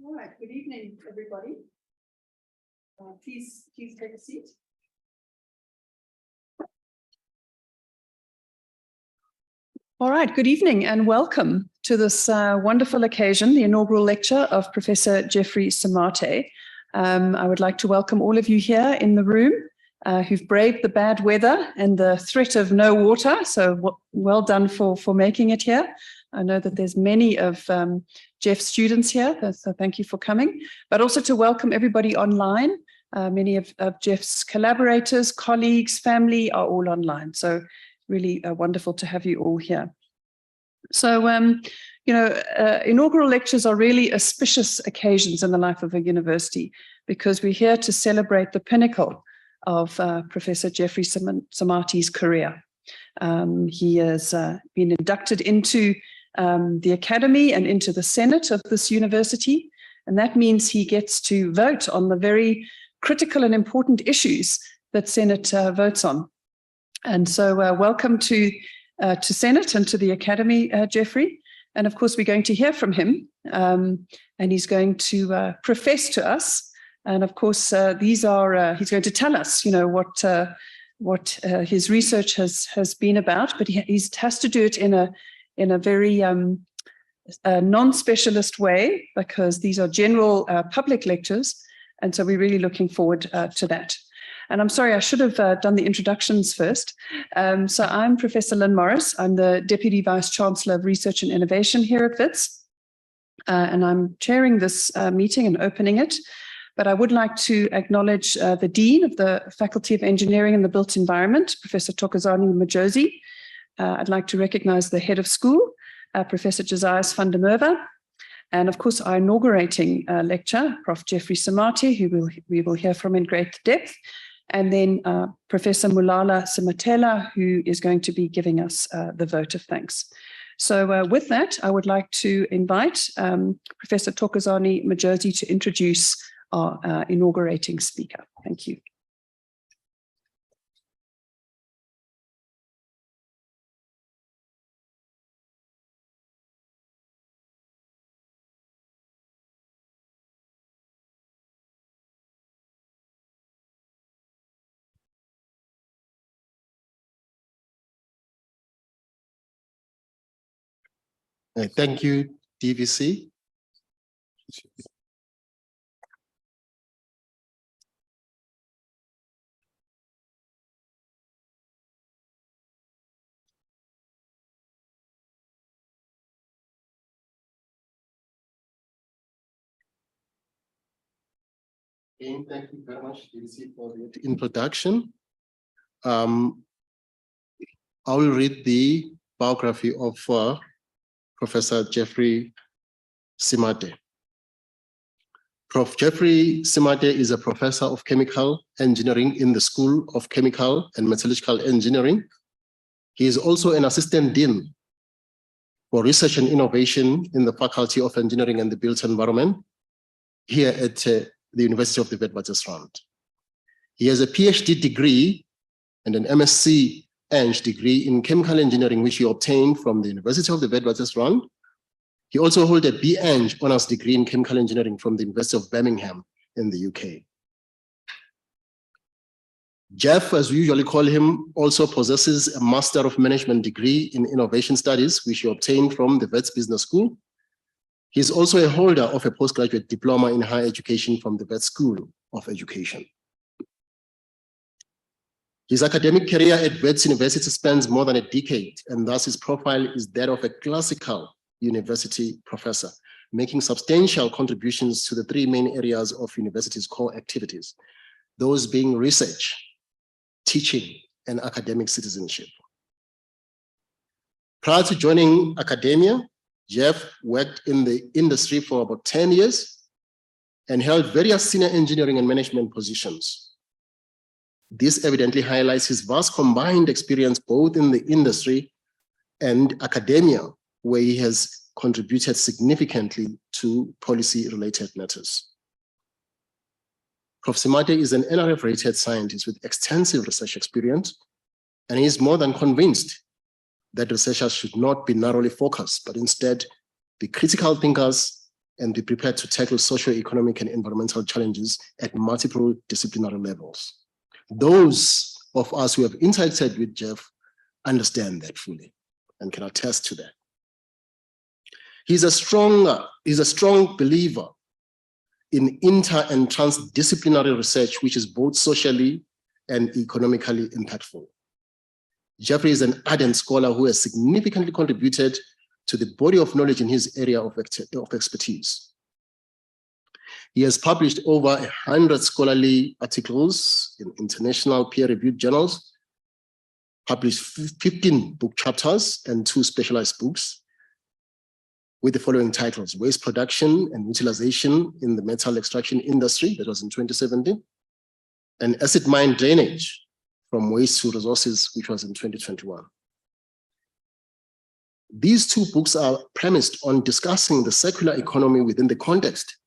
All right, good evening, everybody. Please take a seat. All right, good evening and welcome to this wonderful occasion, the inaugural lecture of Professor Geoffrey Simate. I would like to welcome all of you here in the room who've braved the bad weather and the threat of no water, so well done for making it here. I know that there's many of Jeff's students here, so thank you for coming, but also to welcome everybody online. Many of Jeff's collaborators, colleagues, family are all online, so really wonderful to have you all here. So, inaugural lectures are really auspicious occasions in the life of a university because we're here to celebrate the pinnacle of Professor Geoffrey Simate's career. He has been inducted into the Academy and into the Senate of this university, and that means he gets to vote on the very critical and important issues that Senate votes on. And so welcome to Senate and to the Academy, Geoffrey. And of course, we're going to hear from him, and he's going to profess to us. And of course, he's going to tell us, what his research has been about, but he has to do it in a very non-specialist way, because these are general public lectures. And so we're really looking forward to that. And I'm sorry, I should have done the introductions first. So I'm Professor Lynn Morris. I'm the Deputy Vice Chancellor of Research and Innovation here at WITS. And I'm chairing this meeting and opening it. But I would like to acknowledge the Dean of the Faculty of Engineering and the Built Environment, Professor Thokozani Majosi. I'd like to recognize the head of school, Professor Josias van der Merwe, and of course our inaugurating lecturer, Prof. Geoffrey Simate, who we will hear from in great depth, and then Professor Mulala Simatela, who is going to be giving us the vote of thanks. So with that, I would like to invite Professor Thokozani Majosi to introduce our inaugurating speaker. Thank you. Thank you, DVC. Again, thank you very much, DVC, for the introduction. I will read the biography of Professor Geoffrey Simate. Prof. Geoffrey Simate is a professor of chemical engineering in the School of Chemical and Metallurgical Engineering. He is also an assistant dean for research and innovation in the Faculty of Engineering and the Built Environment here at the University of the Witwatersrand. He has a PhD degree and an MSc Eng degree in chemical engineering, which he obtained from the University of the Witwatersrand. He also holds a B.Eng honors degree in chemical engineering from the University of Birmingham in the UK. Jeff, as we usually call him, also possesses a Master of Management degree in Innovation Studies, which he obtained from the Wits Business School. He is also a holder of a postgraduate diploma in higher education from the Wits School of Education. His academic career at Wits University spans more than a decade, and thus his profile is that of a classical university professor, making substantial contributions to the three main areas of university's core activities, those being research, teaching, and academic citizenship. Prior to joining academia, Jeff worked in the industry for about 10 years and held various senior engineering and management positions. This evidently highlights his vast combined experience both in the industry and academia, where he has contributed significantly to policy-related matters. Prof. Simate is an NRF-rated scientist with extensive research experience, and he is more than convinced that researchers should not be narrowly focused, but instead be critical thinkers and be prepared to tackle socio-economic and environmental challenges at multiple disciplinary levels. Those of us who have interacted with Geoff understand that fully and can attest to that. He's a strong believer in inter and transdisciplinary research, which is both socially and economically impactful. Geoffrey is an ardent scholar who has significantly contributed to the body of knowledge in his area of expertise. He has published over 100 scholarly articles in international peer-reviewed journals, published 15 book chapters and 2 specialized books with the following titles: Waste Production and Utilization in the Metal Extraction Industry, that was in 2017, and Acid Mine Drainage from Waste to Resources, which was in 2021. These 2 books are premised on discussing the circular economy within the context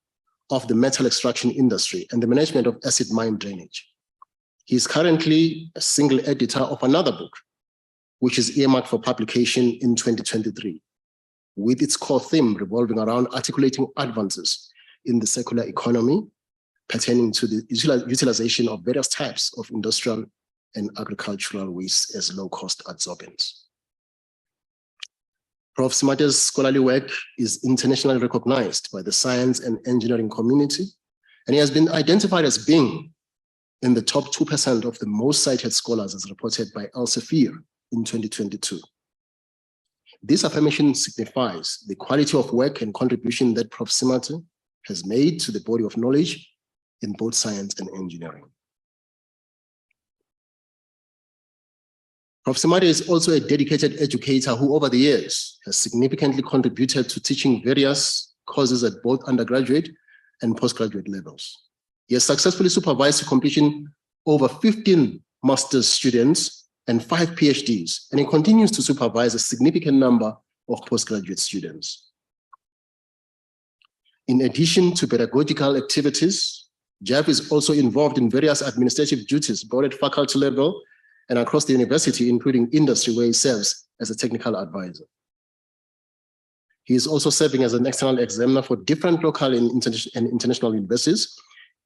of the metal extraction industry and the management of acid mine drainage. He is currently a single editor of another book, which is earmarked for publication in 2023, with its core theme revolving around articulating advances in the circular economy pertaining to the utilization of various types of industrial and agricultural waste as low-cost adsorbents. Prof. Simate's scholarly work is internationally recognized by the science and engineering community, and he has been identified as being in the top 2% of the most cited scholars as reported by Elsevier in 2022. This affirmation signifies the quality of work and contribution that Prof. Simate has made to the body of knowledge in both science and engineering. Prof. Simate is also a dedicated educator who over the years has significantly contributed to teaching various courses at both undergraduate and postgraduate levels. He has successfully supervised to completion over 15 master's students and 5 PhDs, and he continues to supervise a significant number of postgraduate students. In addition to pedagogical activities, Geoff is also involved in various administrative duties, both at faculty level and across the university, including industry, where he serves as a technical advisor. He is also serving as an external examiner for different local and international universities,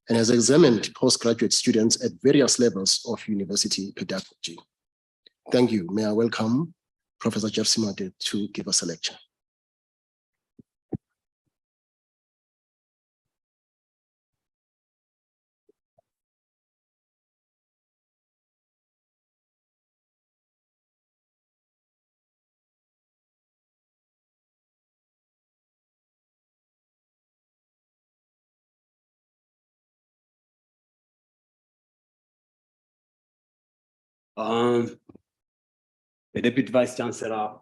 and has examined postgraduate students at various levels of university pedagogy. Thank you. May I welcome Professor Geoff Simate to give us a lecture. The Deputy Vice Chancellor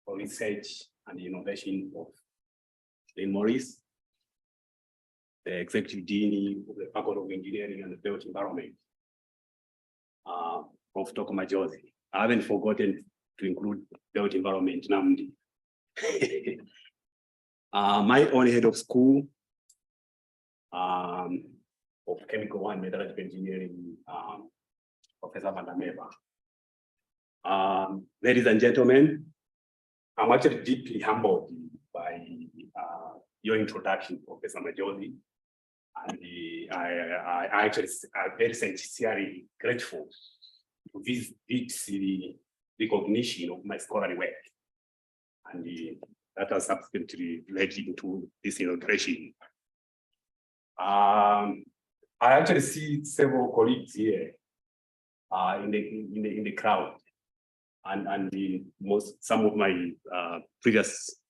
for Research and Innovation of Lynn Morris, the Executive Dean of the Faculty of Engineering and the Built Environment, Prof. Toko Majozi. I haven't forgotten to include Built Environment, Namdi. My own head of school of Chemical and Metallurgical Engineering, Professor Vandameva. Ladies and gentlemen, I'm actually deeply humbled by your introduction, Professor Majozi, and I'm very sincerely grateful to this the recognition of my scholarly work, and that has subsequently led into this inauguration. I actually see several colleagues here in the crowd, and some of my previous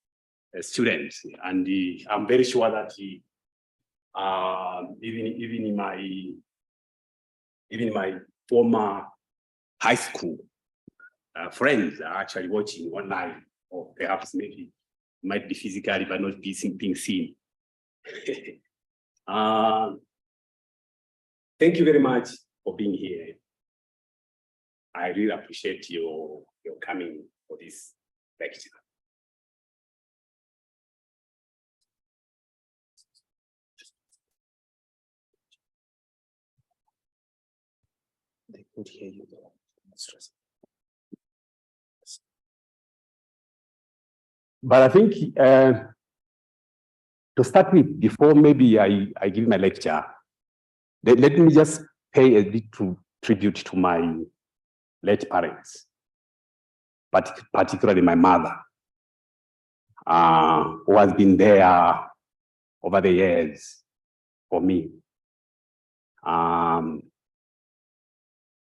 students, and I'm very sure that even in my former high school friends are actually watching online, or perhaps maybe might be physically but not being seen. Thank you very much for being here. I really appreciate your coming for this lecture. They could hear you though. But I think to start with, before maybe I give my lecture, let me just pay a little tribute to my late parents, but particularly my mother, who has been there over the years for me.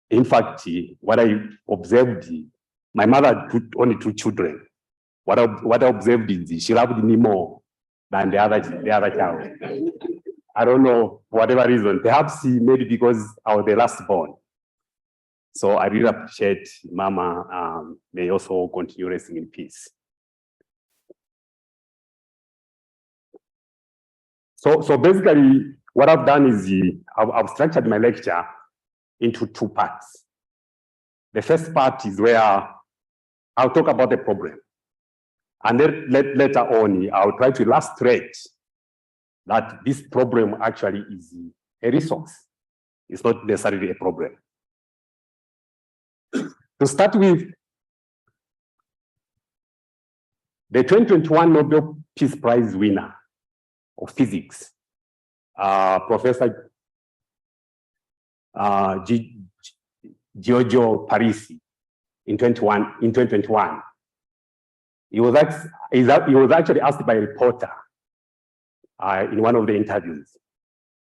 In fact, what I observed, my mother had only 2 children. What I observed is she loved me more than the other child. I don't know, for whatever reason, perhaps maybe because I was the last born. So I really appreciate Mama. May also continue resting in peace. So basically, what I've done is I've structured my lecture into 2 parts. The first part is where I'll talk about the problem. And then later on, I'll try to illustrate that this problem actually is a resource. It's not necessarily a problem. To start with, the 2021 Nobel Peace Prize winner of physics, Professor Giorgio Parisi, in 2021, he was actually asked by a reporter in one of the interviews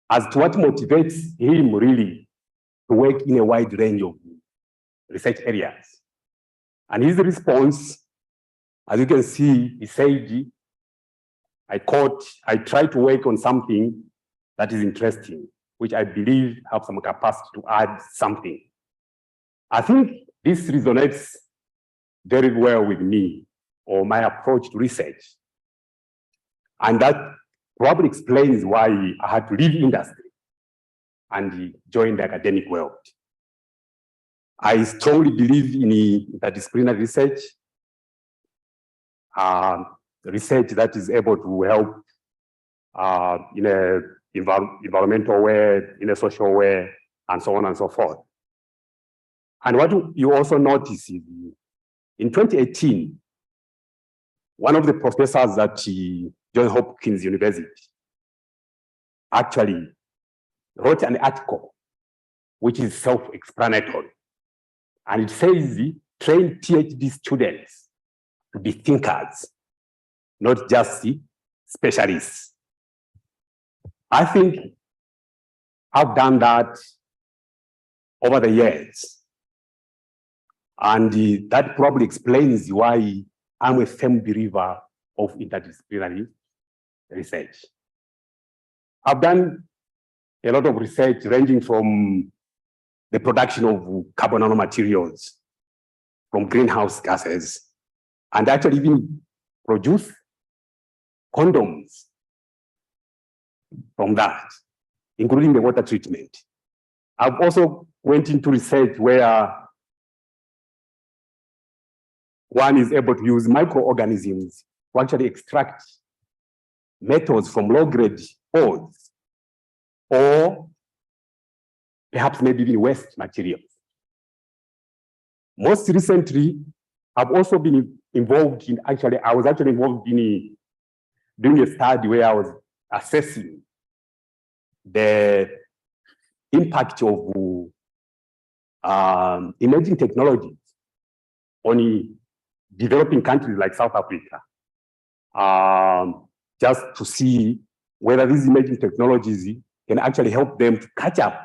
as to what motivates him really to work in a wide range of research areas. And his response, as you can see, he said, I quote, "I try to work on something that is interesting, which I believe have some capacity to add something." I think this resonates very well with me or my approach to research. And that probably explains why I had to leave industry and join the academic world. I strongly believe in interdisciplinary research, research that is able to help in an environmental way, in a social way, and so on and so forth. And what you also notice is in 2018, one of the professors at Johns Hopkins University actually wrote an article which is self-explanatory. And it says, train PhD students to be thinkers, not just specialists. I think I've done that over the years. And that probably explains why I'm a firm believer of interdisciplinary research. I've done a lot of research ranging from the production of carbon nanomaterials from greenhouse gases, and actually even produce condoms from that, including the water treatment. I've also went into research where one is able to use microorganisms to actually extract metals from low-grade ores, or perhaps maybe even waste materials. Most recently, I've also been involved in, I was actually involved in doing a study where I was assessing the impact of emerging technologies on developing countries like South Africa, just to see whether these emerging technologies can actually help them to catch up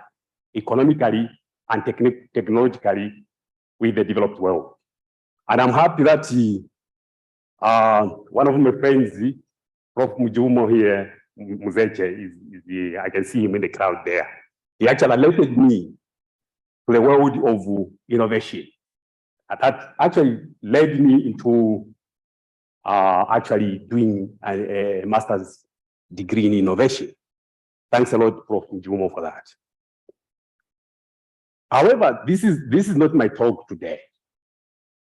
economically and technologically with the developed world. And I'm happy that one of my friends, Prof. Mujumo here, Muzeche, I can see him in the crowd there. He actually alerted me to the world of innovation. And that actually led me into actually doing a master's degree in innovation. Thanks a lot, Prof. Mujumo, for that. However, this is not my talk today.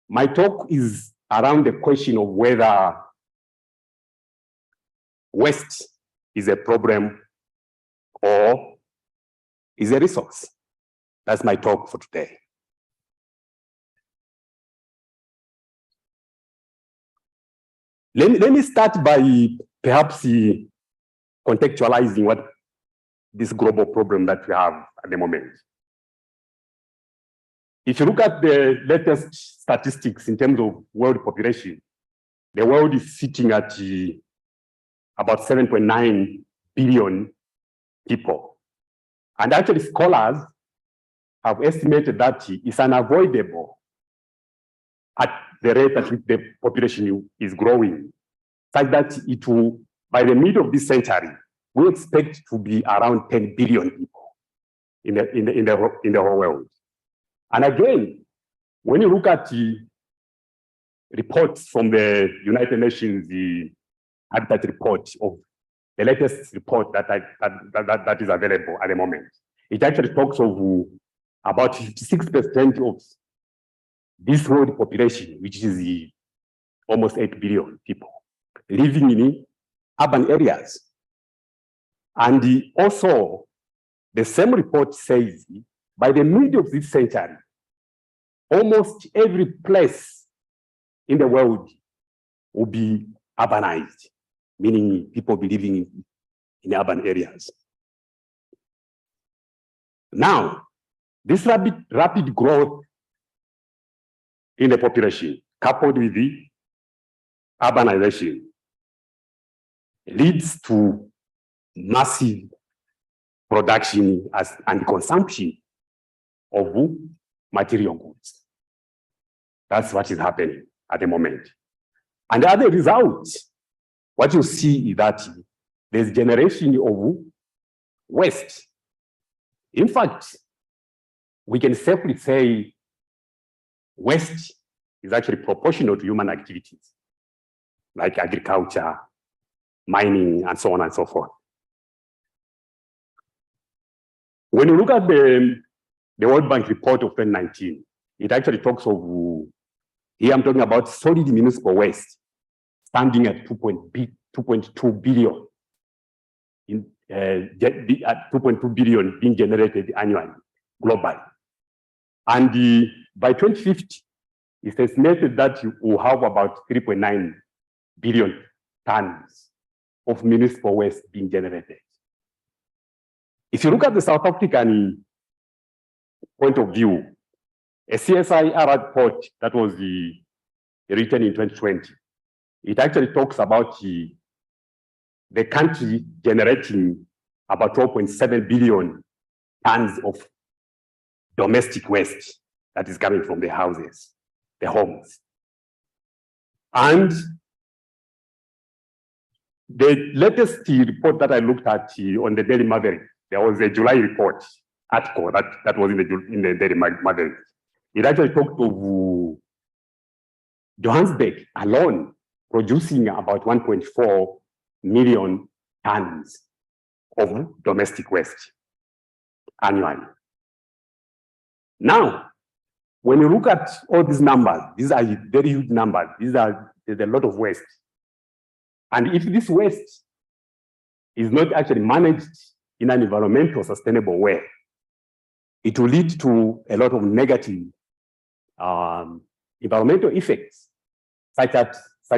My talk is around the question of whether waste is a problem or is a resource. That's my talk for today. Let me start by perhaps contextualizing what this global problem that we have at the moment. If you look at the latest statistics in terms of world population, the world is sitting at about 7.9 billion people. And actually scholars have estimated that it's unavoidable at the rate at which the population is growing, such that it will, by the middle of this century, we expect to be around 10 billion people in the whole world. And again, when you look at the reports from the United Nations, the Habitat report of the latest report that is available at the moment, it actually talks of about 56% of this world population, which is almost 8 billion people, living in urban areas. And also, the same report says, by the middle of this century, almost every place in the world will be urbanized, meaning people be living in urban areas. Now, this rapid growth in the population, coupled with the urbanization, leads to massive production and consumption of material goods. That's what is happening at the moment. And as a result, what you see is that there's generation of waste. In fact, we can safely say waste is actually proportional to human activities, like agriculture, mining, and so on and so forth. When you look at the World Bank report of 2019, it actually talks of, here I'm talking about solid municipal waste, standing at 2.2 billion, at 2.2 billion being generated annually, globally. And by 2050, it's estimated that you will have about 3.9 billion tons of municipal waste being generated. If you look at the South African point of view, a CSIR report that was written in 2020, it actually talks about the country generating about 12.7 billion tons of domestic waste that is coming from the houses, the homes. And the latest report that I looked at on the Daily Maverick, there was a July report article that was in the Daily Maverick. It actually talked of Johannesburg alone producing about 1.4 million tons of domestic waste annually. Now, when you look at all these numbers, these are very huge numbers. There's a lot of waste. And if this waste is not actually managed in an environmental sustainable way, it will lead to a lot of negative environmental effects, such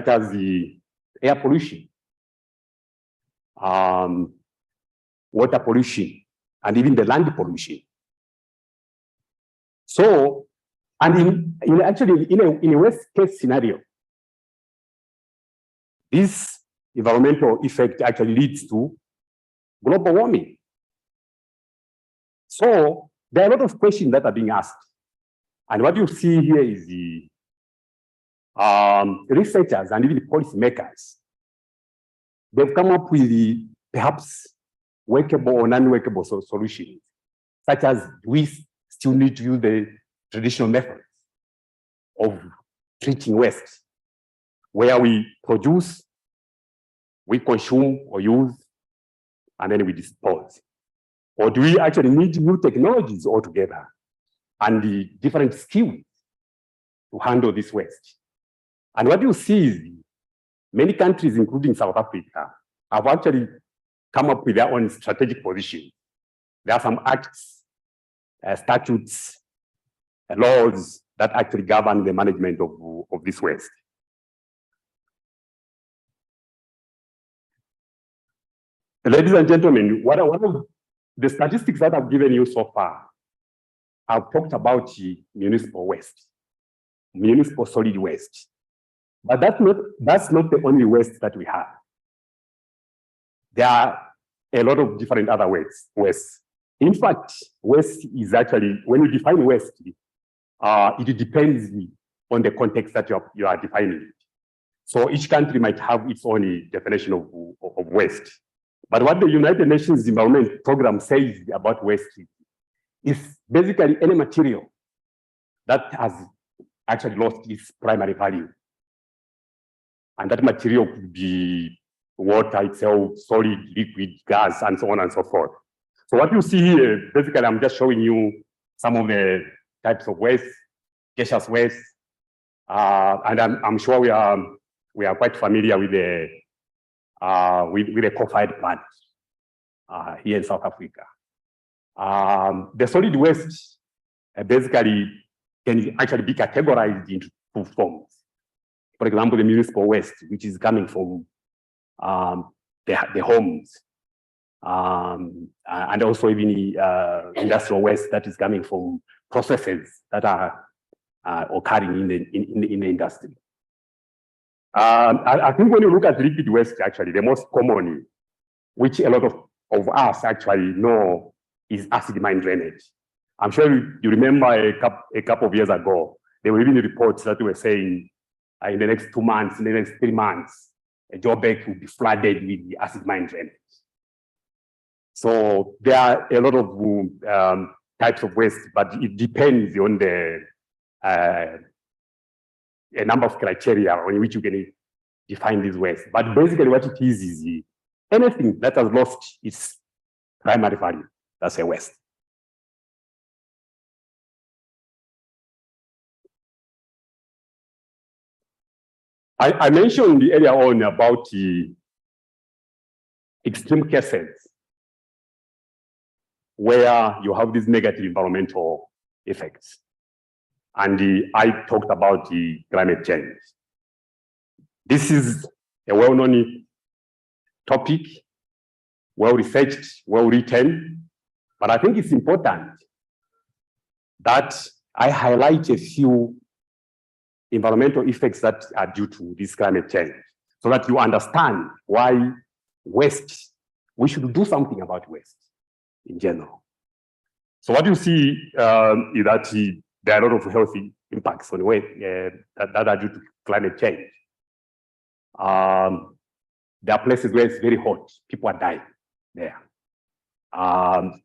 as the air pollution, water pollution, and even the land pollution. So, and in a worst case scenario, this environmental effect actually leads to global warming. So there are a lot of questions that are being asked. And what you see here is the researchers and even the policymakers. They've come up with perhaps workable or non-workable solutions, such as we still need to use the traditional methods of treating waste, where we produce, we consume or use, and then we dispose. Or do we actually need new technologies altogether and the different skills to handle this waste? And what you see is many countries, including South Africa, have actually come up with their own strategic position. There are some acts, statutes, laws that actually govern the management of this waste. Ladies and gentlemen, one of the statistics that I've given you so far, I've talked about municipal waste, municipal solid waste. But that's not the only waste that we have. There are a lot of different other wastes. In fact, waste is actually, when you define waste, it depends on the context that you are defining it. So each country might have its own definition of waste. But what the United Nations Environment Program says about waste is basically any material that has actually lost its primary value. And that material could be water itself, solid, liquid, gas, and so on and so forth. So what you see here, basically, I'm just showing you some of the types of waste, gaseous waste, and I'm sure we are quite familiar with the coal-fired plant here in South Africa. The solid waste basically can actually be categorized into two forms. For example, the municipal waste, which is coming from the homes, and also even industrial waste that is coming from processes that are occurring in the industry. I think when you look at liquid waste, actually, the most common, which a lot of us actually know, is acid mine drainage. I'm sure you remember a couple of years ago, there were even reports that were saying in the next 2 months, in the next 3 months, Joburg will be flooded with the acid mine drainage. So there are a lot of types of waste, but it depends on a number of criteria on which you can define this waste. But basically what it is anything that has lost its primary value, that's a waste. I mentioned earlier on about the extreme cases where you have these negative environmental effects. And I talked about the climate change. This is a well-known topic, well-researched, well-written, but I think it's important that I highlight a few environmental effects that are due to this climate change, so that you understand why waste, we should do something about waste in general. So what you see is that there are a lot of healthy impacts on waste that are due to climate change. There are places where it's very hot, people are dying there.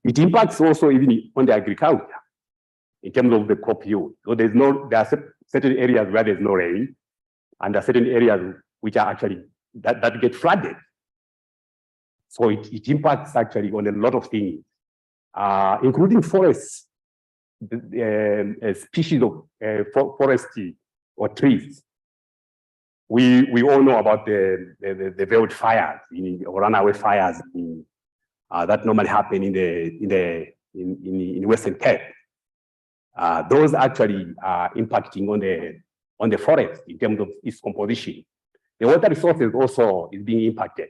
It impacts also even on the agriculture in terms of the crop yield. So there are certain areas where there's no rain, and there are certain areas which are actually that get flooded. So it impacts actually on a lot of things, including forests, species of forestry or trees. We all know about the veld fires, or runaway fires that normally happen in Western Cape. Those actually are impacting on the forest in terms of its composition. The water resources also is being impacted.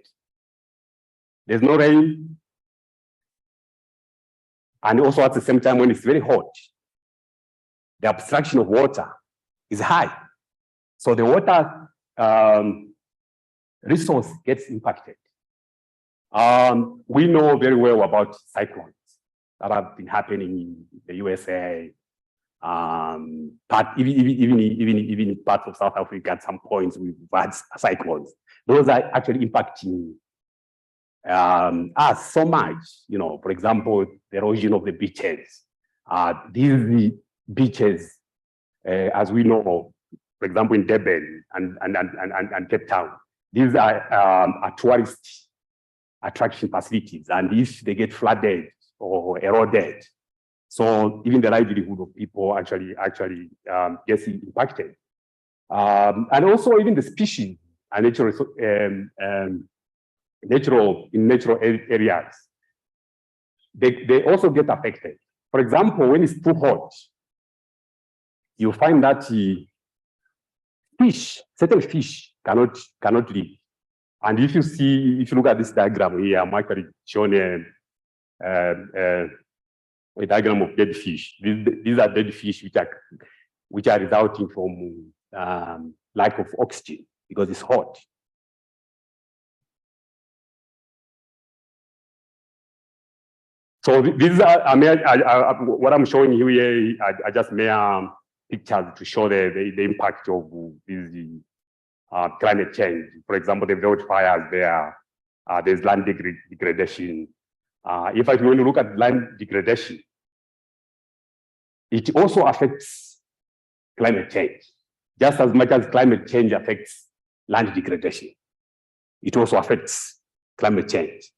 There's no rain, and also at the same time when it's very hot, the abstraction of water is high. So the water resource gets impacted. We know very well about cyclones that have been happening in the USA, even parts of South Africa. At some points we've had cyclones. Those are actually impacting us so much. For example, the erosion of the beaches. These beaches, as we know, for example, in Durban and Cape Town, these are tourist attraction facilities, and if they get flooded or eroded, so even the livelihood of people actually gets impacted. And also even the species and natural areas, they also get affected. For example, when it's too hot, you find that certain fish cannot live. And if you look at this diagram here, I'm actually showing a diagram of dead fish. These are dead fish which are resulting from lack of oxygen because it's hot. So these are, what I'm showing you here, I just made pictures to show the impact of this climate change. For example, the wildfires there, there's land degradation. In fact, when you look at land degradation, it also affects climate change. Just as much as climate change affects land degradation, it also affects climate change.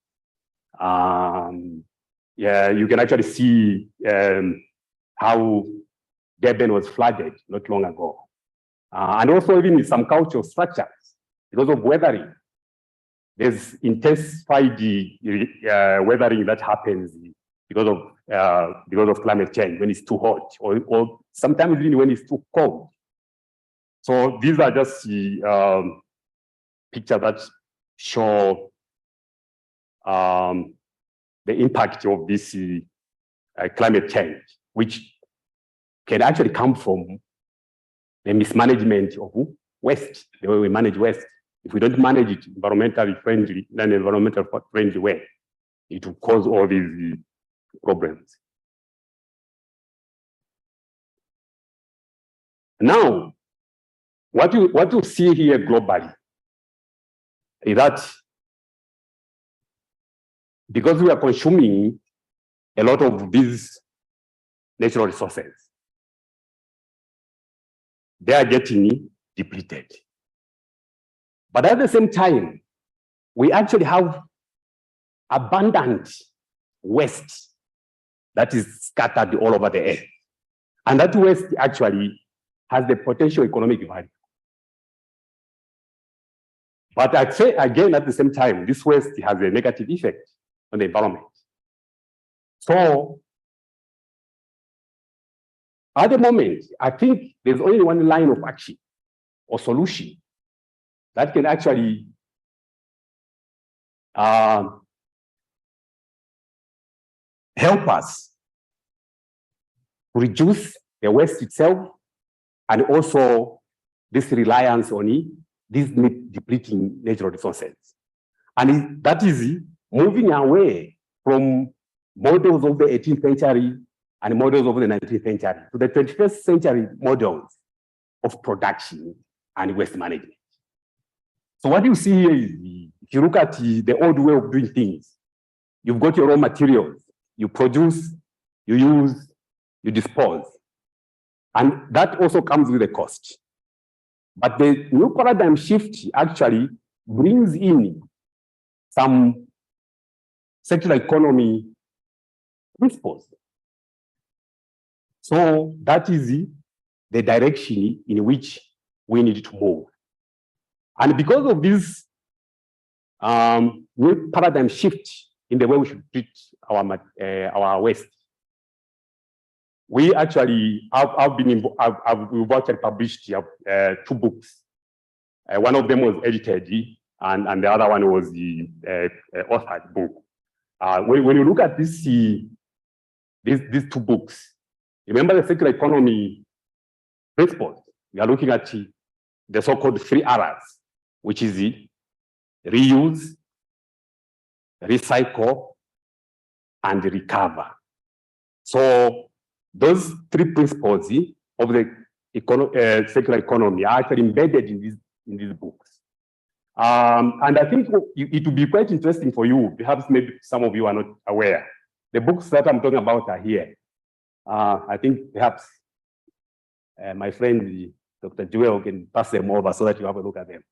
Yeah, you can actually see how Durban was flooded not long ago. And also even in some cultural structures, because of weathering, there's intensified weathering that happens because of climate change when it's too hot, or sometimes even when it's too cold. So these are just the pictures that show the impact of this climate change, which can actually come from the mismanagement of waste, the way we manage waste. If we don't manage it environmentally friendly, in an environmental friendly way, it will cause all these problems. Now, what you see here globally is that because we are consuming a lot of these natural resources, they are getting depleted. But at the same time, we actually have abundant waste that is scattered all over the earth. And that waste actually has the potential economic value. But I'd say again, at the same time, this waste has a negative effect on the environment. So at the moment, I think there's only one line of action or solution that can actually help us reduce the waste itself and also this reliance on these depleting natural resources. And that is moving away from models of the 18th century and models of the 19th century to the 21st century models of production and waste management. So what you see here is, if you look at the old way of doing things, you've got your raw materials, you produce, you use, you dispose. And that also comes with a cost. But the new paradigm shift actually brings in some circular economy principles. So that is the direction in which we need to move. And because of this new paradigm shift in the way we should treat our waste, we actually we've actually published 2 books. One of them was edited, and the other one was the authored book. When you look at these 2 books, remember the circular economy principles. We are looking at the so-called 3 R's, which is reuse, recycle, and recover. So those 3 principles of the circular economy are actually embedded in these books. And I think it would be quite interesting for you, perhaps maybe some of you are not aware. The books that I'm talking about are here. I think perhaps my friend, Dr. Joel, can pass them over so that you have a look at them.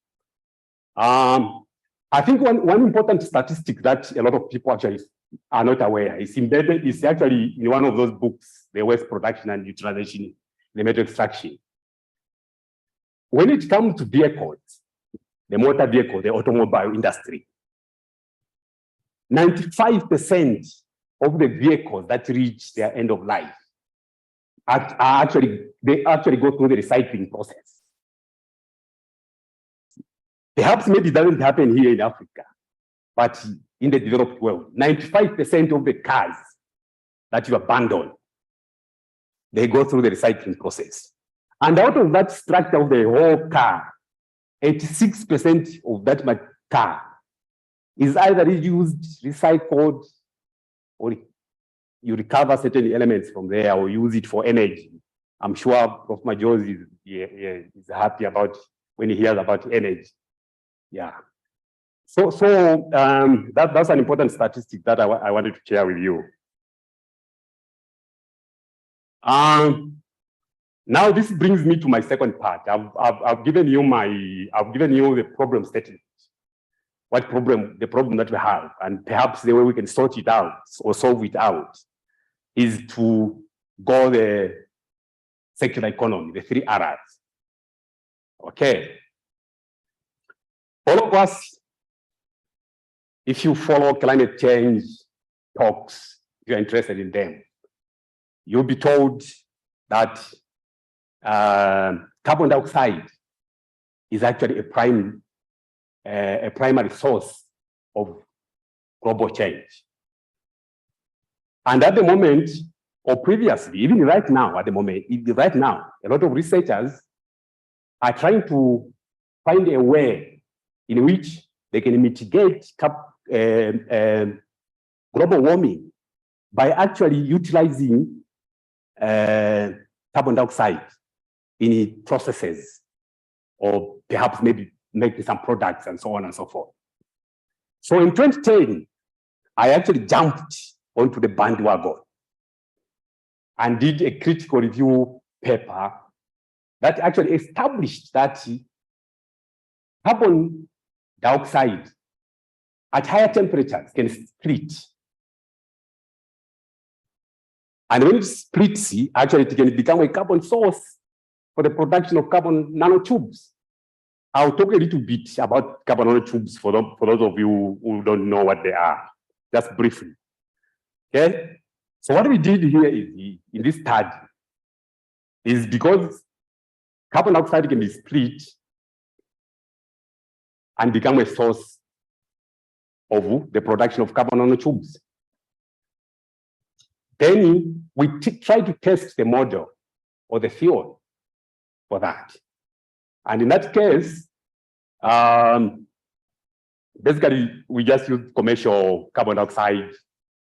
I think one important statistic that a lot of people actually are not aware is embedded, is actually in one of those books, the waste production and utilization, the metal extraction. When it comes to vehicles, the motor vehicle, the automobile industry, 95% of the vehicles that reach their end of life they actually go through the recycling process. Perhaps maybe it doesn't happen here in Africa, but in the developed world, 95% of the cars that you abandon, they go through the recycling process. And out of that structure of the whole car, 86% of that car is either reused, recycled, or you recover certain elements from there or use it for energy. I'm sure Prof. Majosi is happy about when he hears about energy. Yeah. So that's an important statistic that I wanted to share with you. Now this brings me to my second part. I've given you the problem statement. The problem that we have, and perhaps the way we can sort it out or solve it out is to go the circular economy, the 3 R's. Okay. All of us, if you follow climate change talks, if you're interested in them, you'll be told that carbon dioxide is actually a primary source of global change. And at the moment, or previously, even right now, a lot of researchers are trying to find a way in which they can mitigate global warming by actually utilizing carbon dioxide in processes, or perhaps maybe making some products and so on and so forth. So in 2010, I actually jumped onto the bandwagon and did a critical review paper that actually established that carbon dioxide at higher temperatures can split. And when it splits, actually it can become a carbon source for the production of carbon nanotubes. I'll talk a little bit about carbon nanotubes for those of you who don't know what they are, just briefly. Okay? So what we did here is, in this study, is because carbon dioxide can be split and become a source of the production of carbon nanotubes. Then we try to test the model or the fuel for that. And in that case, basically, we just use commercial carbon dioxide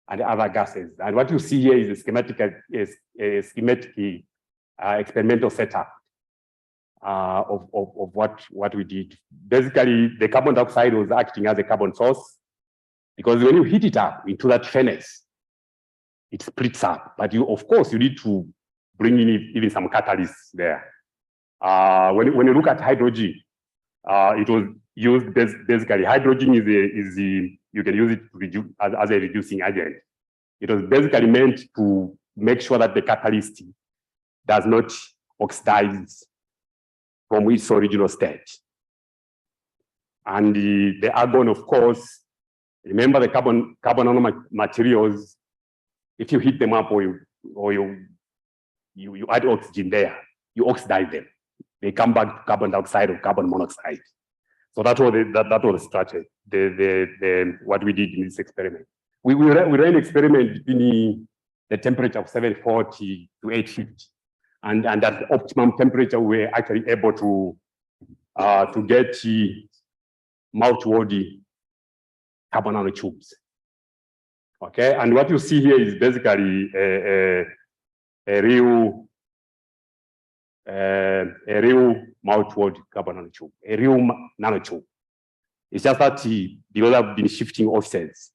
and other gases. And what you see here is a schematic experimental setup of what we did. Basically, the carbon dioxide was acting as a carbon source, because when you heat it up into that furnace, it splits up. But of course, you need to bring in even some catalysts there. When you look at hydrogen, it was used basically. Hydrogen is you can use it to reduce as a reducing agent. It was basically meant to make sure that the catalyst does not oxidize from its original state. And the argon, of course, remember the carbon nanomaterials. If you heat them up or you add oxygen there, you oxidize them. They come back to carbon dioxide or carbon monoxide. So that was the strategy. What we did in this experiment. We ran an experiment between the temperature of 740 to 850, and at the optimum temperature, we were actually able to get mouth-ward carbon nanotubes. Okay, and what you see here is basically a real mouth-ward carbon nanotube, a real nanotube. It's just that because I've been shifting offices,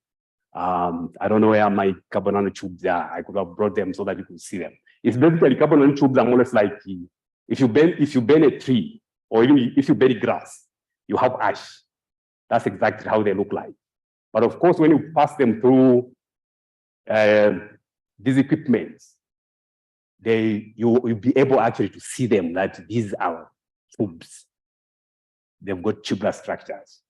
I don't know where my carbon nanotubes are. I could have brought them so that you could see them. It's basically carbon nanotubes are more or less like if you burn a tree, or even if you bury grass, you have ash. That's exactly how they look like. But of course, when you pass them through these equipments, you'll be able actually to see them, that these are tubes. They've got tubular structures.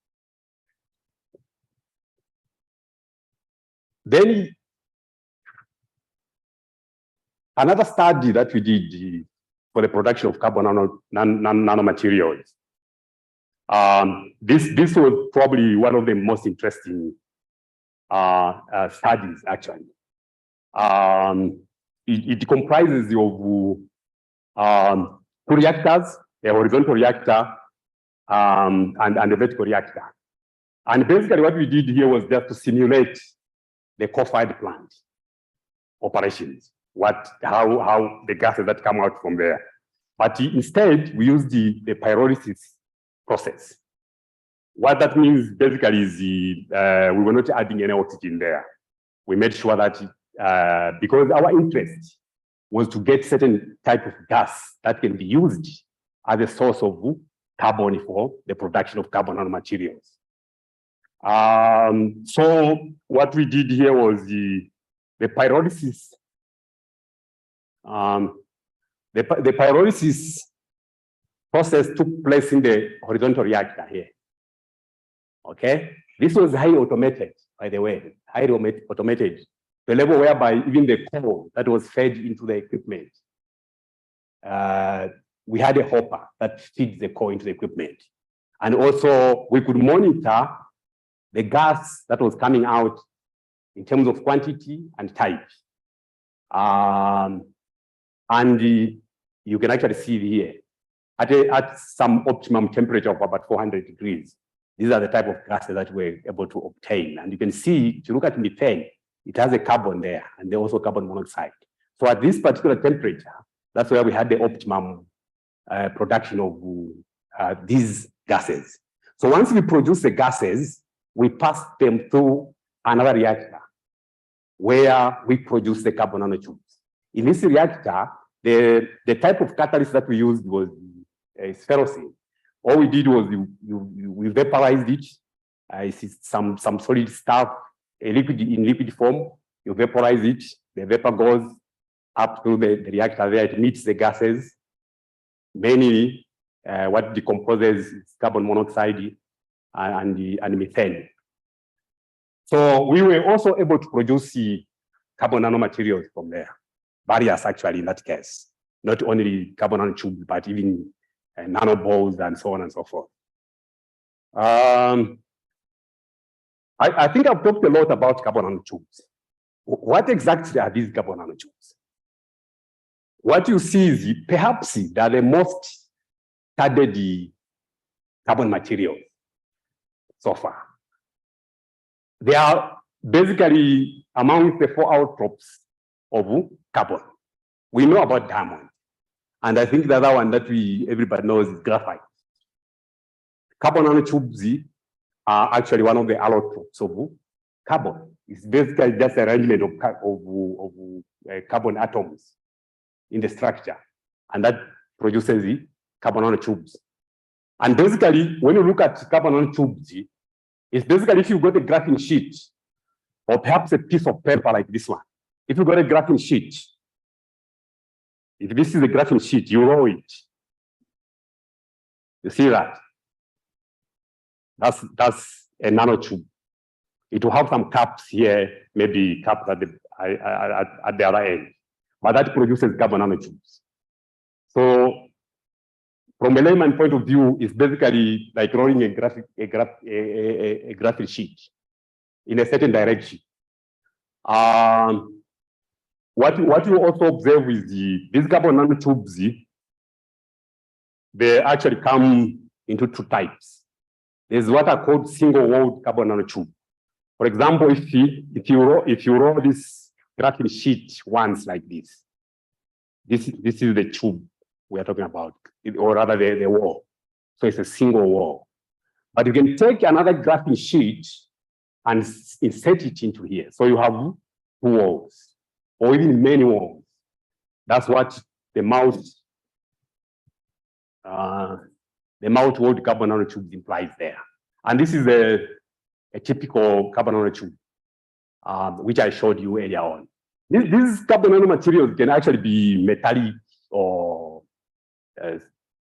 Then another study that we did for the production of carbon nanomaterials This was probably one of the most interesting studies, actually. It comprises of two reactors, a horizontal reactor and a vertical reactor. And basically what we did here was just to simulate the coal-fired plant operations, how the gases that come out from there. But instead, we used the pyrolysis process. What that means basically is we were not adding any oxygen there. We made sure that because our interest was to get certain type of gas that can be used as a source of carbon for the production of carbon nanomaterials. So what we did here was the pyrolysis. The pyrolysis process took place in the horizontal reactor here. Okay, this was highly automated, by the way, highly automated, the level whereby even the coal that was fed into the equipment, we had a hopper that feeds the coal into the equipment. And also we could monitor the gas that was coming out in terms of quantity and type. And you can actually see here, at some optimum temperature of about 400 degrees, these are the type of gases that we're able to obtain. And you can see, if you look at methane, it has a carbon there, and there's also carbon monoxide. So at this particular temperature, that's where we had the optimum production of these gases. So once we produce the gases, we pass them through another reactor where we produce the carbon nanotubes. In this reactor, the type of catalyst that we used was spherosene. All we did was we vaporized it. It's some solid stuff, in liquid form. You vaporize it. The vapor goes up through the reactor there. It meets the gases. Mainly, what decomposes is carbon monoxide and methane. So we were also able to produce carbon nanomaterials from there. Barriers, actually, in that case. Not only carbon nanotubes, but even nanoballs and so on and so forth. I think I've talked a lot about carbon nanotubes. What exactly are these carbon nanotubes? What you see is perhaps they're the most studied carbon material so far. They are basically among the 4 outcrops of carbon. We know about diamond. And I think the other one that everybody knows is graphite. Carbon nanotubes are actually one of the allotropes of carbon. It's basically just arrangement of carbon atoms in the structure. And that produces the carbon nanotubes. And basically, when you look at carbon nanotubes, it's basically if you've got a graphene sheet, or perhaps a piece of paper like this one. If you've got a graphene sheet, if this is a graphene sheet, you roll it. You see that? That's a nanotube. It will have some caps here, maybe caps at the other end, but that produces carbon nanotubes. So from a layman point of view, it's basically like rolling a graphene sheet in a certain direction. What you also observe is these carbon nanotubes, they actually come into 2 types. There's what are called single-walled carbon nanotube. For example, if you roll this graphene sheet once like this is the tube we are talking about, or rather the wall. So it's a single wall. But you can take another graphene sheet and insert it into here. So you have 2 walls, or even many walls. That's what the mouth-walled carbon nanotube implies there. And this is a typical carbon nanotube, which I showed you earlier on. These carbon nanomaterials can actually be metallic or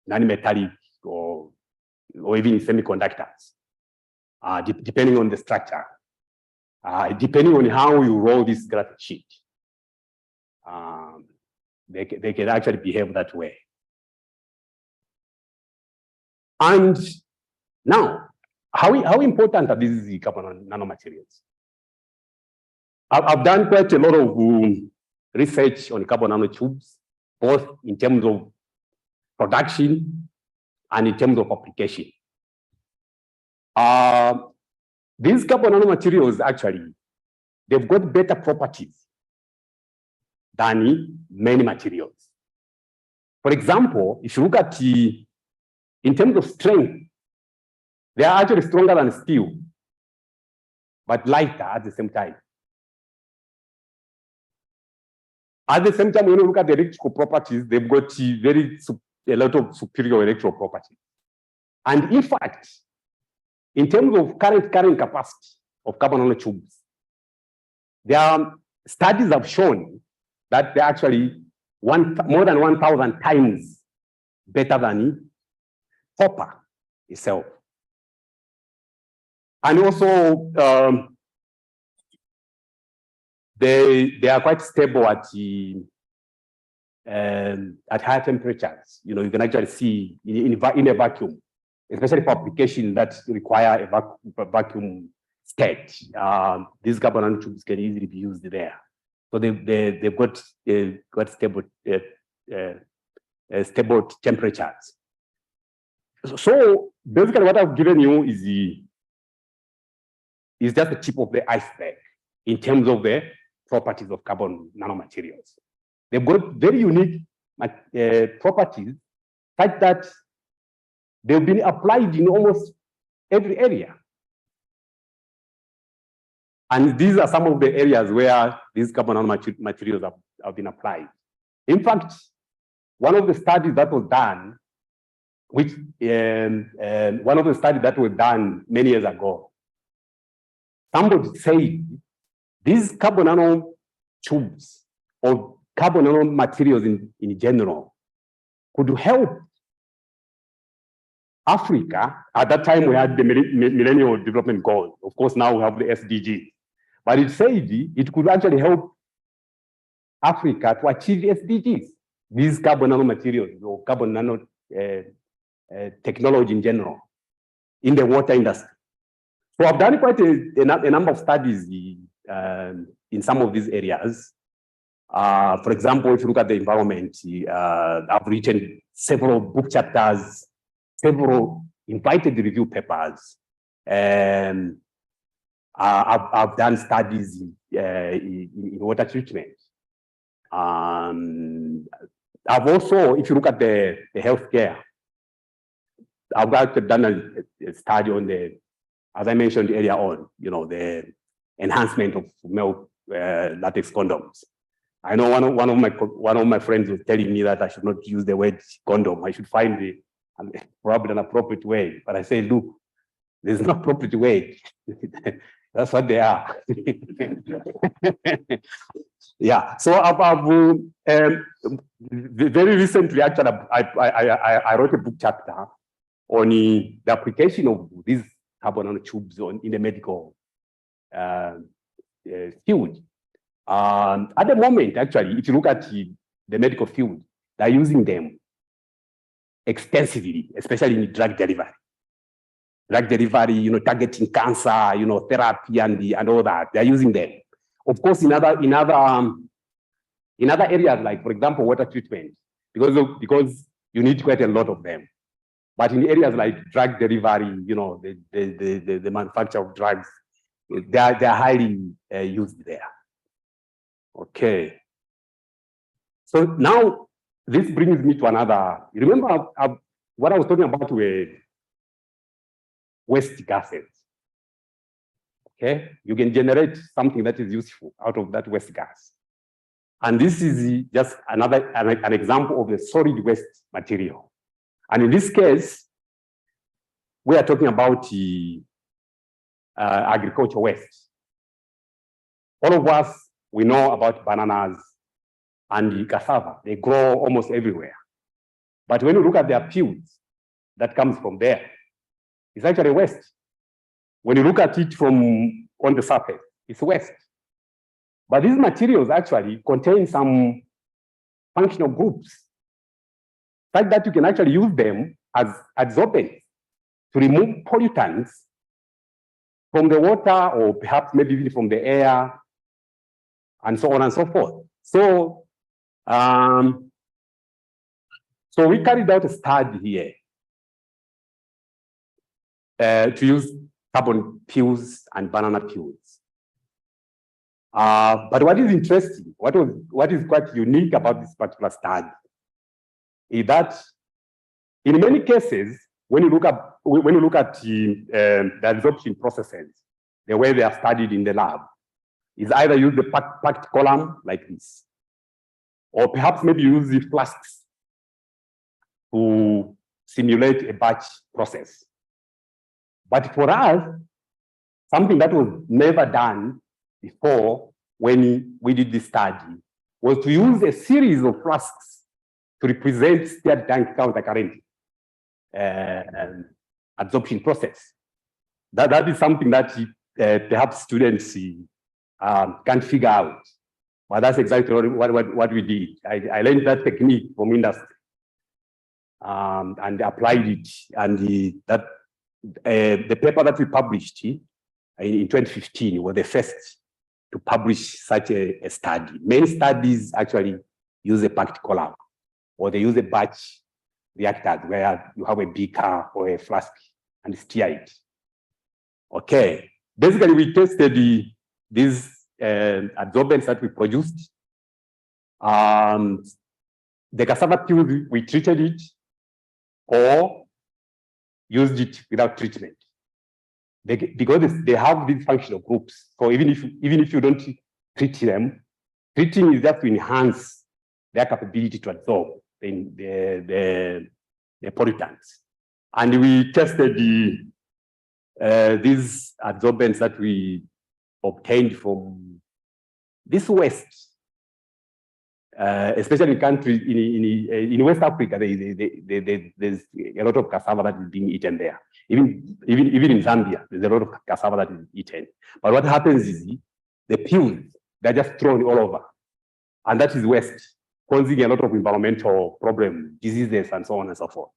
non-metallic or even semiconductors, depending on the structure, depending on how you roll this graphene sheet. They can actually behave that way. And Now, how important are these carbon nanomaterials? I've done quite a lot of research on carbon nanotubes, both in terms of production and in terms of application. These carbon nanomaterials actually, they've got better properties than many materials. For example, if you look at in terms of strength, they are actually stronger than steel, but lighter at the same time. At the same time, when you look at the electrical properties, they've got a lot of superior electrical properties. And in fact, in terms of current carrying capacity of carbon nanotubes, there are studies have shown that they're actually more than 1,000 times better than copper itself. And also, they are quite stable at high temperatures. You know, you can actually see in a vacuum, especially for applications that require a vacuum state. These carbon nanotubes can easily be used there. So they've got stable temperatures. So basically, what I've given you is just the tip of the iceberg in terms of the properties of carbon nanomaterials. They've got very unique properties such that they've been applied in almost every area. And these are some of the areas where these carbon nanomaterials have been applied. In fact, one of the studies that was done, many years ago, somebody said these carbon nanotubes or carbon nanomaterials in general could help Africa. At that time, we had the Millennium Development Goals. Of course, now we have the SDGs. But it said it could actually help Africa to achieve SDGs. These carbon nanomaterials or carbon nano technology in general in the water industry. So I've done quite a number of studies in some of these areas. For example, if you look at the environment, I've written several book chapters, several invited review papers, and I've done studies in water treatment. I've also, if you look at the healthcare, I've actually done a study on the, as I mentioned earlier on, you know, the enhancement of male latex condoms. I know one of my friends was telling me that I should not use the word condom. I should find probably an appropriate way. But I say, look, there's no appropriate way. That's what they are. Yeah. So very recently, actually, I wrote a book chapter on the application of these carbon nanotubes in the medical field. At the moment, actually, if you look at the medical field, they're using them extensively, especially in drug delivery. Drug delivery, you know, targeting cancer, you know, therapy and all that. They're using them. Of course, in other areas, like, for example, water treatment, because you need quite a lot of them. But in areas like drug delivery, you know, the manufacture of drugs, they're highly used there. Okay. So now this brings me to another. You remember what I was talking about with waste gases? Okay, you can generate something that is useful out of that waste gas. And this is just an example of the solid waste material. And in this case, we are talking about agricultural waste. All of us, we know about bananas and the cassava. They grow almost everywhere. But when you look at their peels that comes from there, it's actually waste. When you look at it from on the surface, it's waste. But these materials actually contain some functional groups such that you can actually use them as adsorbents. to remove pollutants from the water, or perhaps maybe even from the air, and so on and so forth. So, so we carried out a study here to use carbon peels and banana peels. But what is interesting, what is quite unique about this particular study is that in many cases, when you look at the absorption processes, the way they are studied in the lab, is either use the packed column like this, or perhaps maybe use the flasks to simulate a batch process. But for us, something that was never done before when we did this study was to use a series of flasks to represent stirred tank countercurrent absorption process. That is something that perhaps students can't figure out. But that's exactly what we did. I learned that technique from industry and applied it. And the paper that we published in 2015 was the first to publish such a study. Many studies actually use a packed column, or they use a batch reactors where you have a beaker or a flask and stir it. Okay, basically we tested these adsorbents that we produced. The cassava peel, we treated it or used it without treatment. Because they have these functional groups. So even if you don't treat them, treating is just to enhance their capability to absorb the pollutants. And we tested these adsorbents that we obtained from this waste, especially in countries in West Africa. There's a lot of cassava that is being eaten there. Even in Zambia, there's a lot of cassava that is eaten. But what happens is the peels, they're just thrown all over, and that is waste, causing a lot of environmental problems, diseases, and so on and so forth.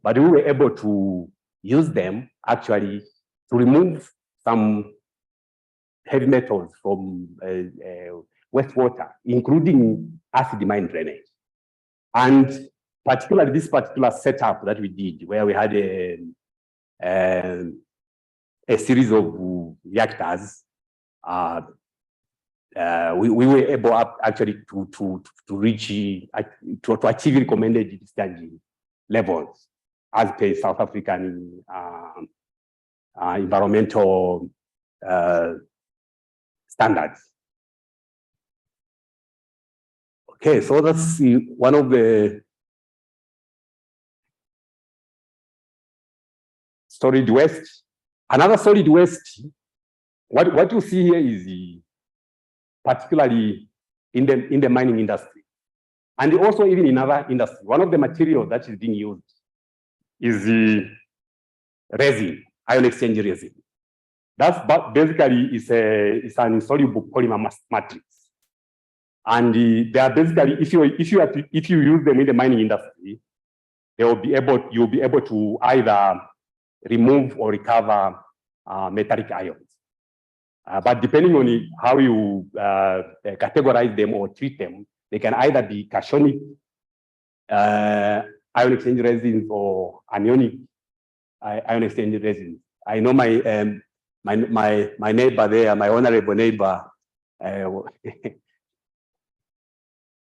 But we were able to use them actually to remove some heavy metals from wastewater, including acid mine drainage. And particularly this particular setup that we did, where we had a series of reactors, we were able actually to reach to achieve recommended discharge levels as per South African environmental standards. Okay, so that's one of the solid waste. Another solid waste, what you see here is particularly in the mining industry, and also even in other industries. One of the materials that is being used is the resin, ion exchange resin. That's basically it's an insoluble polymer matrix, and they are basically if you use them in the mining industry, you'll be able to either remove or recover metallic ions. But depending on how you categorize them or treat them, they can either be cationic ion exchange resins or anionic ion exchange resins. I know my neighbor there, my honorable neighbor,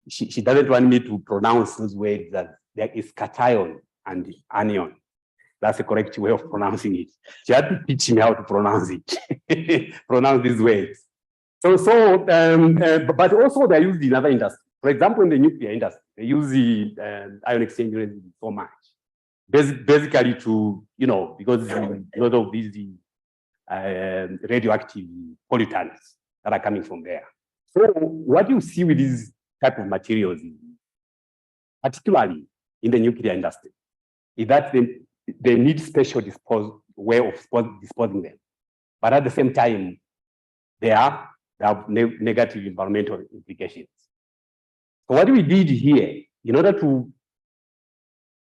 she doesn't want me to pronounce those words that there is cation and anion. That's the correct way of pronouncing it. She had to teach me how to pronounce it, pronounce these words. But also they're used in other industries. For example, in the nuclear industry, they use the ion exchange resin so much. Basically to, because of these radioactive pollutants that are coming from there. So what you see with these type of materials, particularly in the nuclear industry, is that they need special way of disposing them. But at the same time, they have negative environmental implications. So what we did here, in order to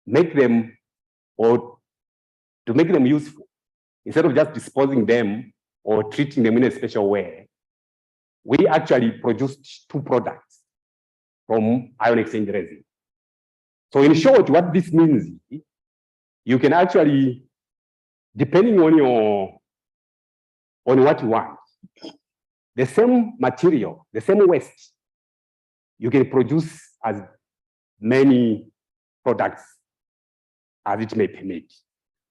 make them or to make them useful, instead of just disposing them or treating them in a special way, we actually produced 2 products from ion exchange resin. So in short, what this means, you can actually, depending on what you want, the same material, the same waste, you can produce as many products as it may permit.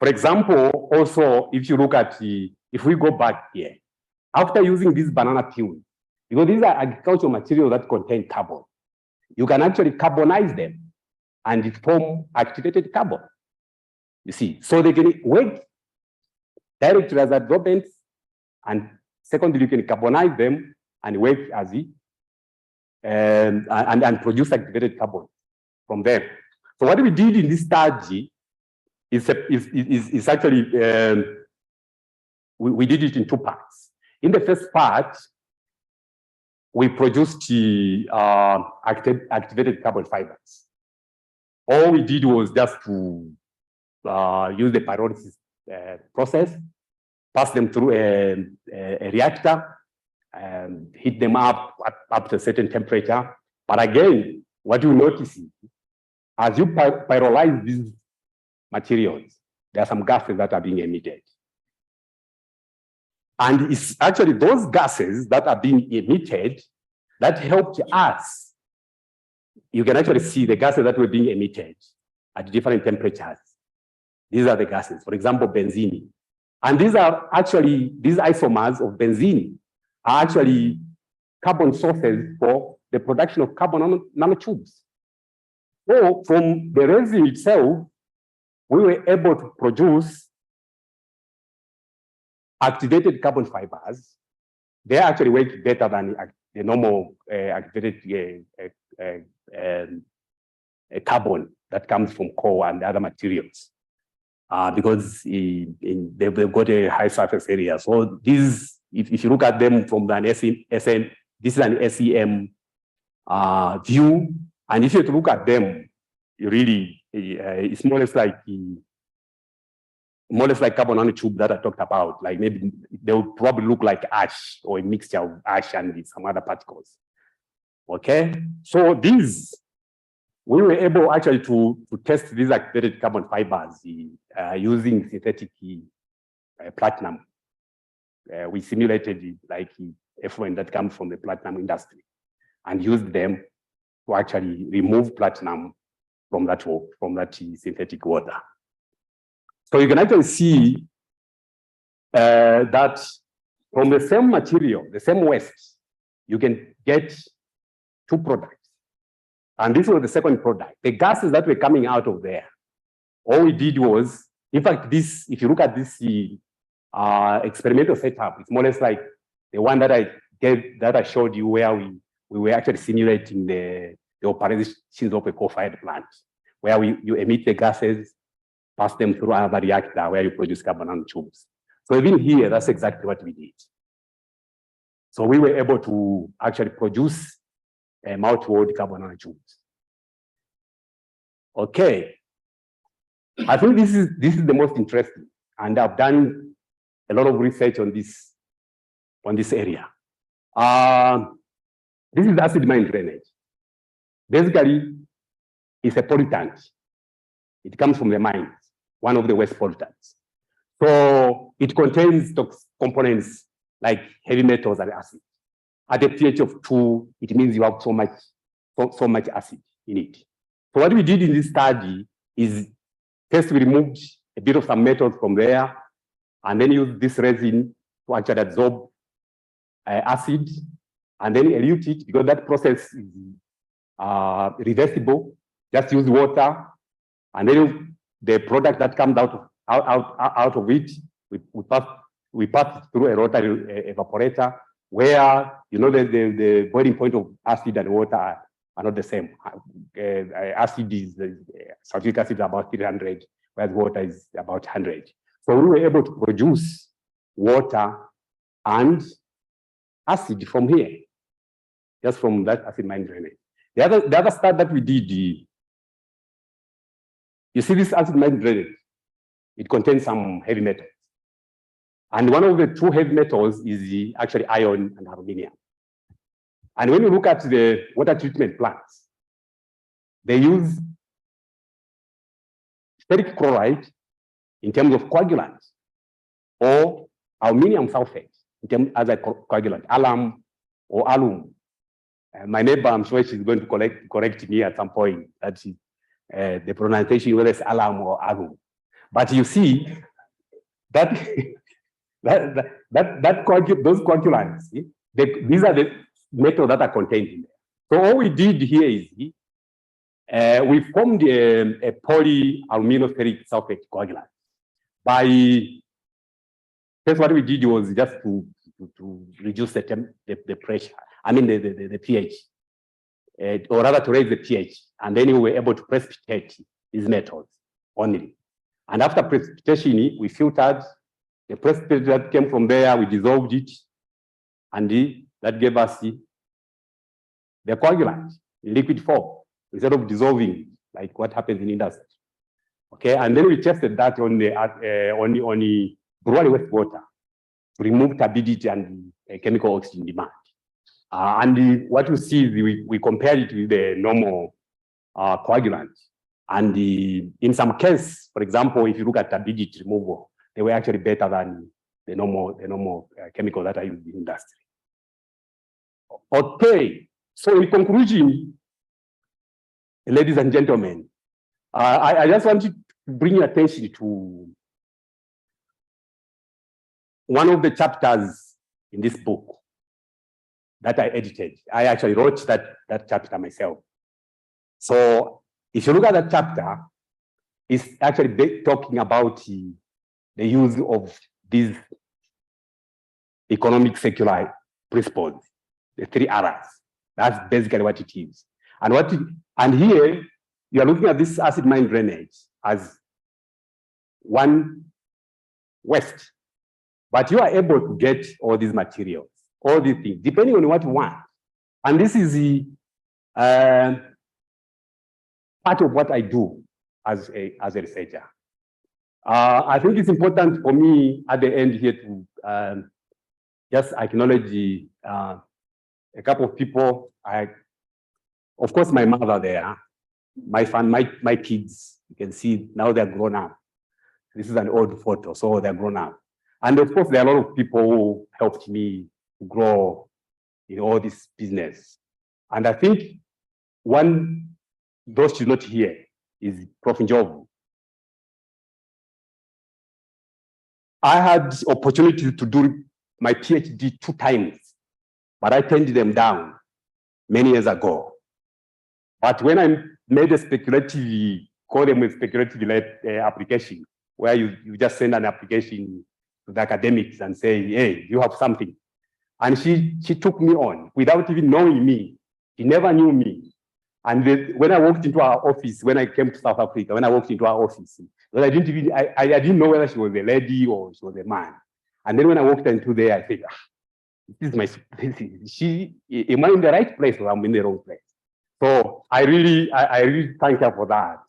For example, also, if you look at if we go back here, after using these banana peels, because these are agricultural materials that contain carbon, you can actually carbonize them and form activated carbon. You see, so they can work directly as adsorbents, and secondly, you can carbonize them and work as and produce activated carbon from them. So what we did in this study is actually we did it in 2 parts. In the first part, we produced activated carbon fibers. All we did was just to use the pyrolysis process, pass them through a reactor, and heat them up to a certain temperature. But again, what you notice is, as you pyrolyze these materials, there are some gases that are being emitted. And it's actually those gases that are being emitted that helped us. You can actually see the gases that were being emitted at different temperatures. These are the gases, for example, benzene. And these are actually, these isomers of benzene are actually carbon sources for the production of carbon nanotubes. So from the resin itself, we were able to produce activated carbon fibers. They actually work better than the normal activated carbon that comes from coal and other materials, because they've got a high surface area. So these, if you look at them from an SEM, this is an SEM view, and if you look at them, you really, it's more or less like carbon nanotube that I talked about. Like maybe they will probably look like ash or a mixture of ash and some other particles. Okay, so these, we were able actually to test these activated carbon fibers using synthetic platinum. We simulated it like effluent that comes from the platinum industry and used them to actually remove platinum from that synthetic water. So you can actually see that from the same material, the same waste, you can get 2 products. And this was the second product. The gases that were coming out of there, all we did was, in fact, this, if you look at this experimental setup, it's more or less like the one that I showed you, where we were actually simulating the operations of a coal-fired plant, where you emit the gases, pass them through another reactor where you produce carbon nanotubes. So even here, that's exactly what we did. So we were able to actually produce mouth-walled carbon nanotubes. Okay, I think this is the most interesting, and I've done a lot of research on this area. This is acid mine drainage. Basically, it's a pollutant. It comes from the mines, one of the waste pollutants. So it contains components like heavy metals and acid. At a pH of 2, it means you have so much acid in it. So what we did in this study is first we removed a bit of some metals from there, and then use this resin to actually absorb acid, and then elute it, because that process is reversible. Just use water, and then the product that comes out of it, we pass it through a rotary evaporator, where the boiling point of acid and water are not the same. Acid is sulfuric acid is about 300, whereas water is about 100. So we were able to produce water and acid from here, just from that acid mine drainage. The other study that we did, you see this acid mine drainage. it contains some heavy metals. And one of the two heavy metals is actually iron and aluminium. And when you look at the water treatment plants, they use ferric chloride in terms of coagulant, or aluminium sulfate in terms as a coagulant, alum or alum. My neighbor, I'm sure she's going to correct me at some point that the pronunciation, whether it's alum or alum. But you see that those coagulants, these are the metals that are contained in there. So all we did here is we formed a polyaluminophosphatic sulfate coagulant. First, what we did was just to reduce the pressure. I mean the pH, or rather to raise the pH, and then we were able to precipitate these metals only. And after precipitation, we filtered the precipitate that came from there. We dissolved it, and that gave us the coagulant in liquid form instead of dissolving like what happens in industry. Okay, and then we tested that on the brewery wastewater to remove turbidity and chemical oxygen demand. And what you see is we compared it with the normal coagulant. And in some cases, for example, if you look at turbidity removal, they were actually better than the normal chemical that are used in industry. Okay, so in conclusion, ladies and gentlemen, I just want to bring your attention to one of the chapters in this book that I edited. I actually wrote that chapter myself. So if you look at that chapter, it's actually talking about the use of these economic circular principles, the 3 R's. That's basically what it is. And here you are looking at this acid mine drainage as one waste, but you are able to get all these materials, all these things, depending on what you want. And this is the part of what I do as a researcher. I think it's important for me at the end here to just acknowledge a couple of people. Of course, my mother there, my kids, you can see now they're grown up. This is an old photo, so they're grown up. And of course, there are a lot of people who helped me grow in all this business. And I think one, those she's not here, is Prof. Geoffrey. I had opportunity to do my PhD 2 times, but I turned them down many years ago. But when I made a speculative, call them a speculative application, where you just send an application to the academics and say, hey, you have something. And she took me on without even knowing me. She never knew me. And when I walked into our office, when I came to South Africa, when I walked into our office, well, I didn't know whether she was a lady or she was a man. And then when I walked into there, I said, this is my, am I in the right place or am I in the wrong place? So I really thank her for that.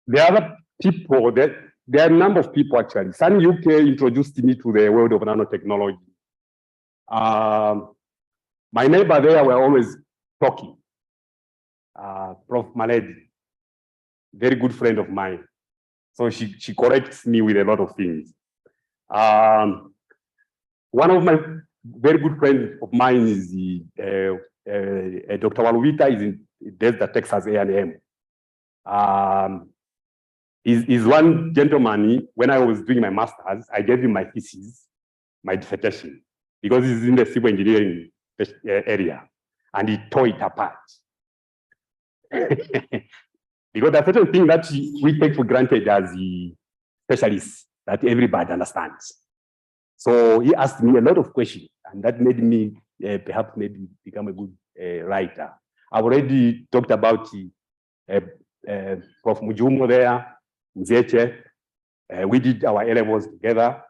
The other people, there are a number of people actually. Sun UK introduced me to the world of nanotechnology. My neighbor there were always talking. Prof. Maledi, very good friend of mine. So she corrects me with a lot of things. One of my very good friends of mine is Dr. Waluvita, is in Delta, Texas A&M. Is one gentleman, when I was doing my master's, I gave him my thesis, my dissertation, because he's in the civil engineering area, and he tore it apart. Because there are certain things that we take for granted as the specialists that everybody understands. So he asked me a lot of questions, and that made me perhaps maybe become a good writer. I've already talked about Prof. Mujumo there, Mzeche. We did our A-levels together.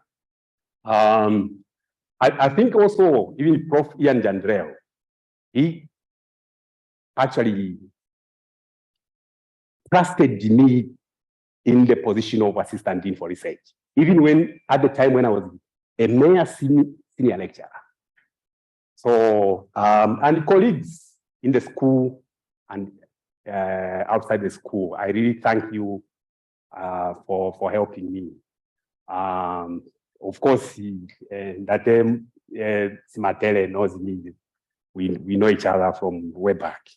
I think also even Prof. Ian Jandrell, he actually trusted me in the position of assistant dean for research, even when at the time when I was a mayor senior lecturer. So, and colleagues in the school and outside the school, I really thank you for helping me. Of course, that Simate knows me. We know each other from way back.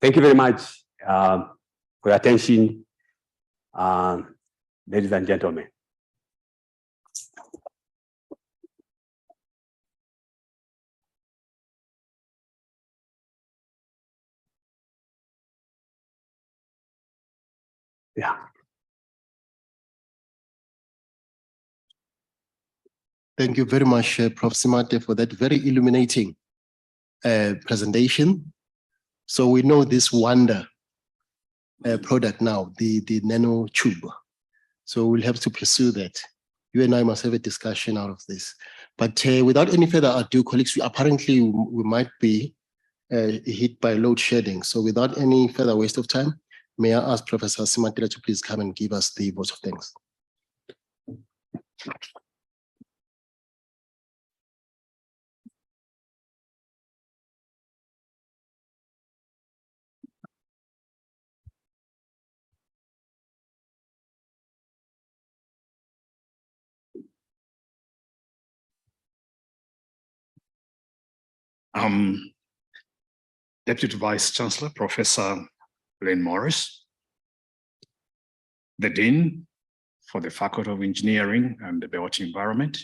Thank you very much for your attention, ladies and gentlemen. Yeah. Thank you very much, Prof. Simate, for that very illuminating presentation. So we know this wonder product now, the nano tube. So we'll have to pursue that. You and I must have a discussion out of this. But without any further ado, colleagues, we might be hit by load shedding. So without any further waste of time, may I ask Professor Simate to please come and give us the vote of thanks. Deputy Vice Chancellor, Professor Lynn Morris, the Dean for the Faculty of Engineering and the Built Environment,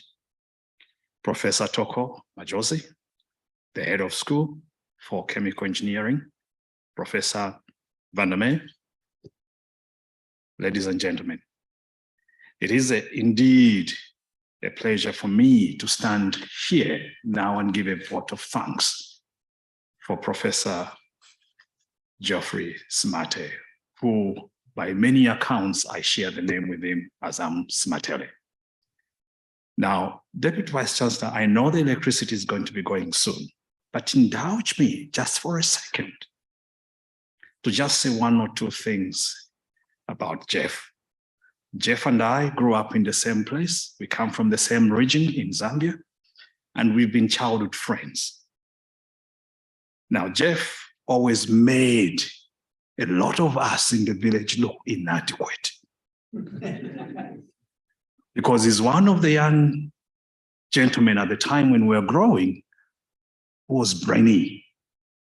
Professor Toko Majosi, the Head of School for Chemical Engineering, Professor Vandermeer, ladies and gentlemen, it is indeed a pleasure for me to stand here now and give a vote of thanks for Professor Geoffrey Simate, who by many accounts, I share the name with him as I'm Simatele. Now, Deputy Vice Chancellor, I know the electricity is going to be going soon, but indulge me just for a second to just say one or two things about Jeff. Jeff and I grew up in the same place. We come from the same region in Zambia, and we've been childhood friends. Now, Jeff always made a lot of us in the village look inadequate because he's one of the young gentlemen at the time when we were growing who was brainy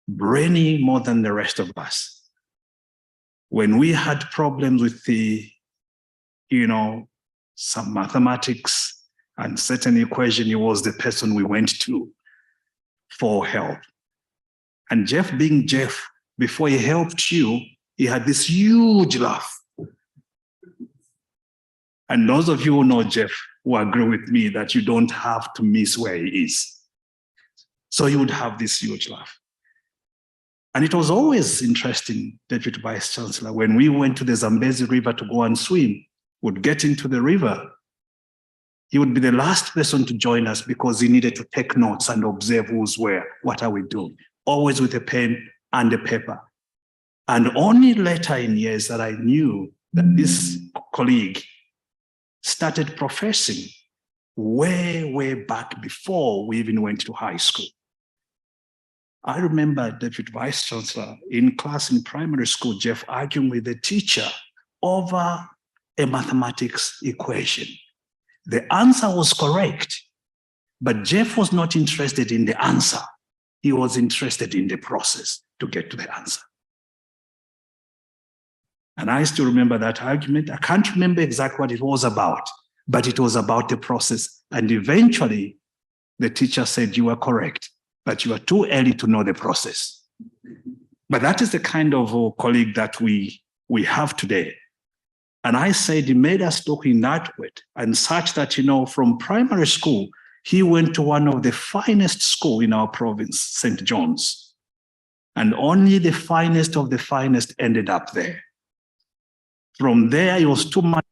more than the rest of us. When we had problems with the, some mathematics and certain equation, he was the person we went to for help. And Jeff being Jeff, before he helped you, he had this huge laugh. And those of you who know Jeff will agree with me that you don't have to miss where he is. So he would have this huge laugh. And it was always interesting, Deputy Vice Chancellor, when we went to the Zambezi River to go and swim, would get into the river, he would be the last person to join us because he needed to take notes and observe who's where, what are we doing, always with a pen and a paper. And only later in years that I knew that this colleague started professing way back before we even went to high school. I remember, Deputy Vice Chancellor, in class in primary school, Jeff arguing with the teacher over a mathematics equation. The answer was correct, but Jeff was not interested in the answer. He was interested in the process to get to the answer. And I still remember that argument. I can't remember exactly what it was about, but it was about the process. And eventually, the teacher said, you are correct, but you are too early to know the process. But that is the kind of colleague that we have today. And I said he made us look inadequate and such that, from primary school, he went to one of the finest schools in our province, St. John's. And only the finest of the finest ended up there. From there, he was too much